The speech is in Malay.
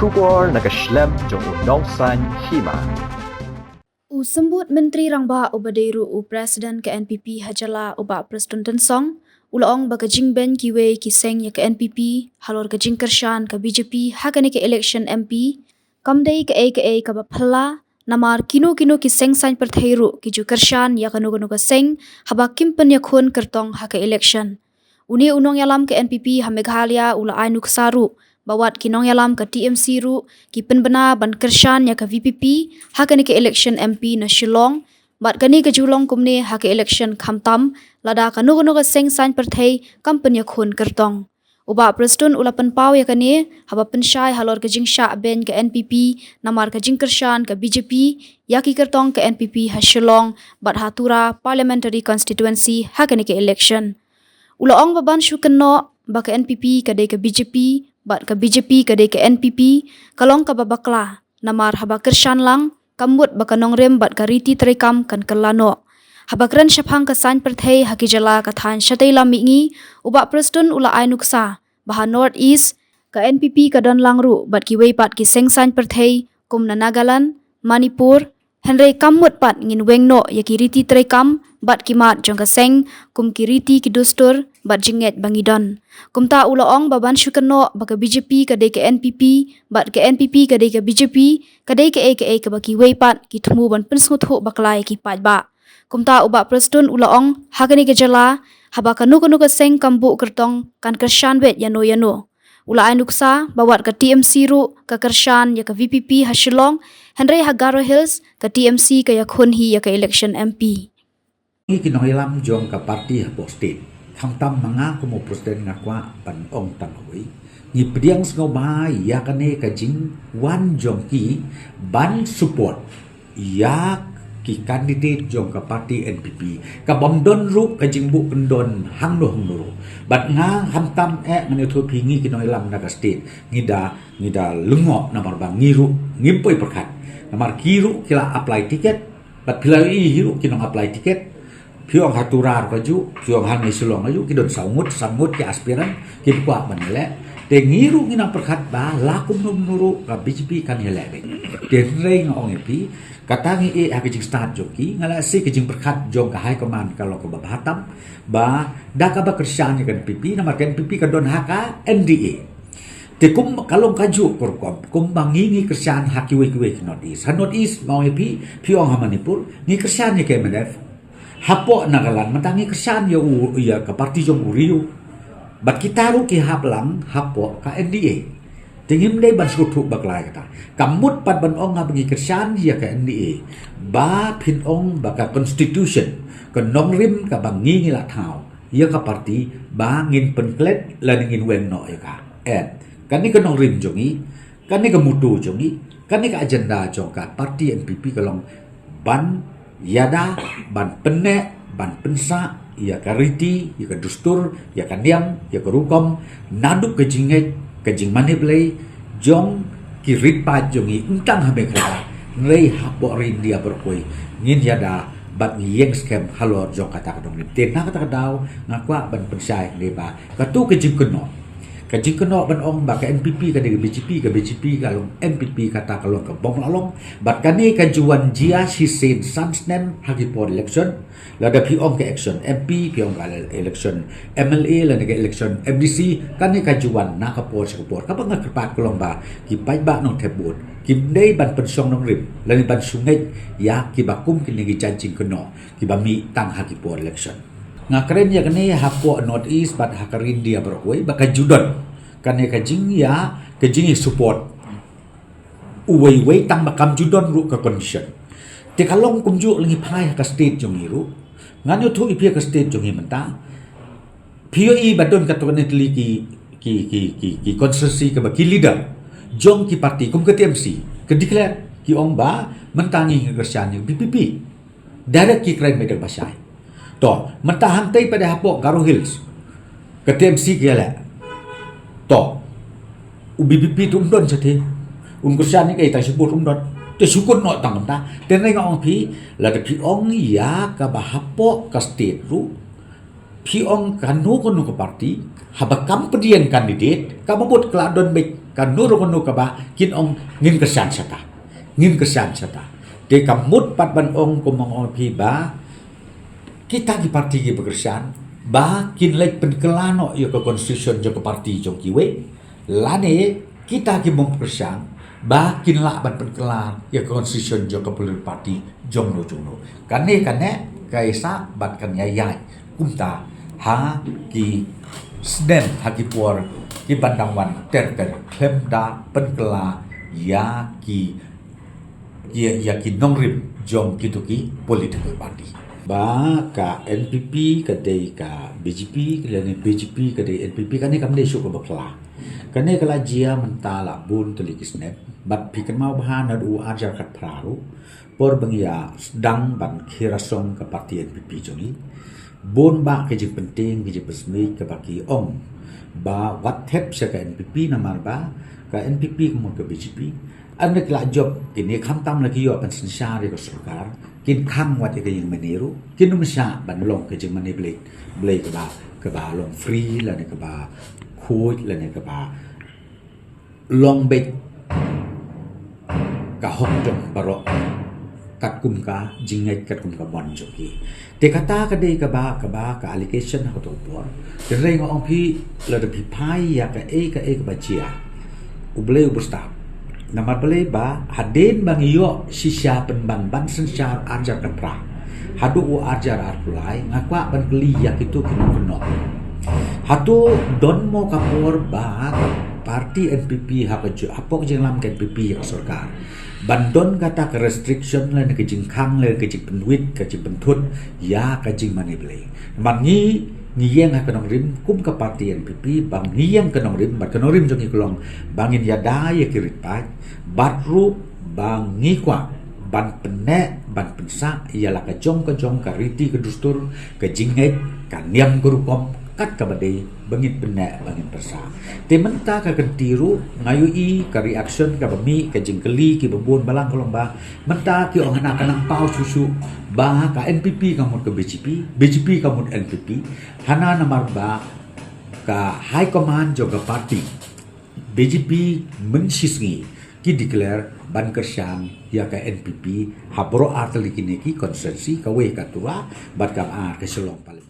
Shubor nakaslem jong nausan hima. Sembut Menteri Rangba Ubaderu Presiden ke NPP Hajala Uba Presiden Tensong ulaong bagajing ben kiwe kiseng ya ke NPP halor gajing kershan ke BJP hakane ke election MP kamdei ke ka baphala namar kino kiseng sain perthairu kiju kershan ya kanu ka seng haba kimpen ya khun kertong ha ke election uni unong yalam ke NPP ha Meghalaya ula ainuk saru bawat kinong yalam ke TMC ru ki penbena ban kershan ya ke VPP hakane ke election MP na Shillong bat kani ke julong kumne ha ke election khamtam lada kanu ka seng sain perthai company khun kertong uba preston ulapan pau ya kani haba pensyai halor ke jingsha ben ke NPP namar ke jingkershan ke BJP ya ki kertong ke NPP ha Shillong bat hatura parliamentary constituency hakane ke election ulaong baban syukeno ba ke NPP ke ke BJP bat ke BJP ke ke NPP kalong ka babakla namar haba kershan lang kambut bakanong rem bat kariti trekam kan kelano habakran syapang ka sain perthai hakijala kathan shatei lamingi uba preston ula ainuksa baha north east ka NPP ka don langru bat ki wei pat ki seng sain perthai kum na Nagaland Manipur henrei kamut pat ngin wengno ya kiriti trekam bat kimat jong ka seng kum kiriti kidustur bat jinget bangidon kumta ulaong baban syukeno baka BJP ka ke NPP bat ke NPP ka ke BJP ka ke baki wei pat ki thumu ban pensnguthu baklai ki pat ba kumta uba preston ulaong hakani ke jala haba kanu ka seng kambu kertong kan kershan wet yano ula ainuksa bawat ka TMC ru ka kershan ya ka VPP ha Shillong henrei ha Garo Hills ka TMC ka ya khunhi ya ka election MP ni kinoilam jong ka parti ha posted khamtam manga kumo presiden ngakwa pan ong tanghui ni pediang sngau ba ya kane ka jing wan jong ki ban support ya ki candidate jong ka parti NPP ka bomdon ru ka jingbu kendon hangno bat nga hamtam ngani thu phingi kinoilam na ka state ngida lungo namar bang ngiru ngimpoi perkat namar kiru kila apply ticket bat pilai hiru kinong apply ticket piong haturar kaju piong hang isulong aju kidon sangut ki aspiran ki kwa manele te ngiru ngina perkat ba lakum nuru ka BJP kan hele te rei ngong epi katangi hakijing start joki ngala si kijing perkat jong ka high command kalau ke babatam ba daka ba kersyan kan PP nama kan PP ka don haka NDA te kum kalong kaju korkom kum bangingi kersyan hakiwe north east mau epi piong Manipur ni kersyan ni ke MNF hapo Nagaland matangi kersyan ya ka parti jong uriu bat kita ru ki haplang hapo ka NDA tingim dei ban skutu baklai kata kamut pat ban ong ngabngi kersyan ya ka NDA ba phin ong baka constitution ka nongrim ka bangi ngila thau ya ka parti ba ngin penklet la ngin wen no ya ka kani ka nongrim jongi kani ka mutu jongi kani ka agenda jong ka parti NPP kalong ban yada ban penne ban pensa ya ka riti ya ka dustur ya ka niam ya ka rukom naduk ka jinget kajing maniplay jong kirit pa jongi untang habe kala ngrei hapo rin dia berkoi ngin yada bat ngiyeng scam halor jong kata kadong ni tena kata kadaw ngakwa ban pensai deba katu kajing keno ban ong ba ka NPP ka de BJP kalong MPP kata kalong ka bong lalong bat kani kajuan jia hisin sansnem hagi por election lada pi ong ke action MP pi ong ka election MLA la ke election MDC kani kajuan na ka por kapag ngakpat kalong ba ki pai ba nong tebut ki dei ban pensong nong rim la ni ban sungai ya ki bakum ki ngi janjing keno ki ba mi tang hagi por election ngakren ya kene hapo north east bat hakarin dia berkoi baka judon kane kajing ya kajing support uwei tang bakam judon ru ka condition te kalong kumju lengi phai ka state jong iru nganyo thu ipia ka state jong menta POE badon ka to ne tli ki constituency ka ba ki leader jong ki parti kum ka TMC ka declare ki ong ba mentangi ngersyan yang BPP direct ki kren medal basai to mentah hantai pada hapok Garo Hills ke TMC kela to UBPP tu umdon sate kersyan ni kai tai sebut umdon te sukun no tang ta te ngai ngong pi la de pi ong ya ka ba hapok ka state ru pi ong kanu kono ka parti haba kam pedien candidate ka mabut kladon baik kan nuru ka ba kin ong ngin kesan sata de kamut pat ban ong kumong pi ba kita di parti ki bekersan ba kin lek penkelano yo ke constitution jo ke parti jo kiwe lane kita ki mong bekersan ba kin la ban penkelan yo ke constitution jo ke parti jong no kane kaisa bat kan yai kumta ha ki snem ha ki por ki bandang wan ter klem da penkela ya ki nongrim jong kituki political party ba ka NPP ka dei ka BJP ka BJP ka dei NPP kan kam dei syuk ka bakla kan kala jia mentala bun telikis net bat pikan mau bahan adu ajar kat praru por bengia sedang ban kirasong ke parti NPP jongi bun ba ke je penting ke je pesmi ke baki ong ba wat hep se ka NPP namar ba ka NPP ke ke BJP anda kela job kini kham tam lagi yo pan sensya ke sarkar kin kham wat ke yang meniru kin numsya ban long ke je mani blek ke ba long free la ne ke ba khoi la ne ke ba long bek ka hok jong baro kat kum ka jingai kat kum ka bon joki te kata ka dei ka ba ka allegation ha to por te rei ngong pi la de pi pai ya ka ka ba chia uble ubusta namar bele ba haden bang yo sisya ban sensar ajar kan pra hadu u ajar arpulai ngakwa ban beli ya itu keno hatu don mo kapor ba parti NPP ha ka jo apok jeng lam kan NPP ka sarkar bandon kata ke restriction le ke jing khang le ke jing penduit ke jing pentut ya ke jing mani beli man ni yang kanong rim kum ke parti NPP bang ni yang kanong rim bat kanong rim jong iklong bangin ya daya kirit pai bat ru bang ni kwa ban pene ban pensa ialah ke jong ka riti ke dustur ke jinget ka niam gurukom kat ka badai bangit pene bangin persa tementa ka kentiru ngayui ka reaction ka bami ka jingkeli ki bebun balang kolong ba menta ki ong anak kanang pau susu ba ka NPP kamut ke BJP kamut NPP hana namar ba ka high command juga parti BJP mensisngi ki declare ban kersyang ya ka NPP habro arteli kini ki konsensi ka we ka tua bat kam ke selong paling